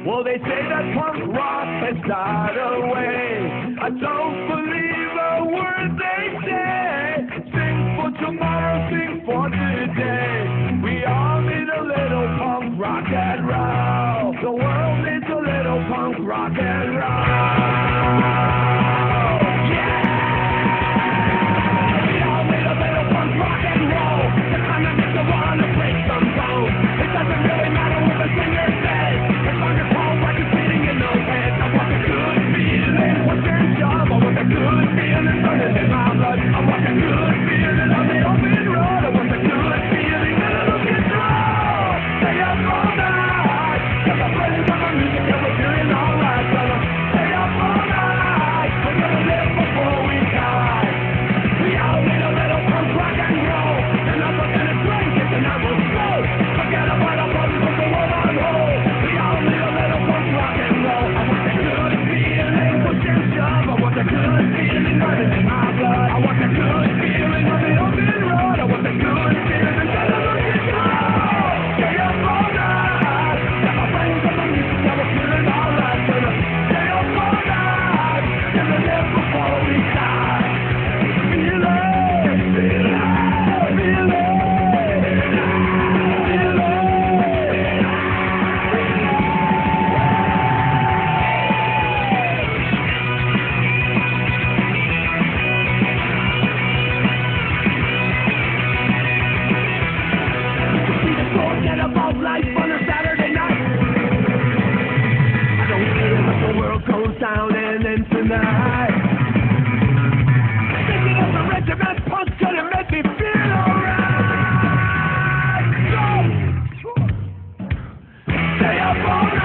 Well, they say that punk rock has died away. I don't believe a word they say. Sing for tomorrow, sing for today. We all need a little punk rock and roll. The world needs a little punk rock and roll. Yeah! We all need a little punk rock and roll. The kind that makes you wanna break some bones. It doesn't really matter what the singer says. As long as Paul Rock is beating in those hands, I want a good feeling. What's your job? I want a good feeling running in my blood. I want a good feeling on the open road. I want a good feeling that it'll get through. Stay up all night, 'cause I'm playing some music and we're feeling alright, brother. Stay up all night, we're gonna live before we die. We all need a little punk rock and roll, and I'm gonna drink it and I will smoke. Forget about our problems, put the world on hold. We all need a little punk rock and roll. I want a good feeling, push and shove. I want a good feeling running in my blood. I want a good feeling on the open road. I want a good feeling that it'll get through. Stay up all night, got my friends on the music, yeah, we're feeling alright. Stay up all night, gonna live before we die. Feel it, feel it, feel it. Forget about life on a Saturday night. I don't care if the world goes down and ends tonight. Thinking of the regiment, punk's gonna make me feel alright. Stay up all night.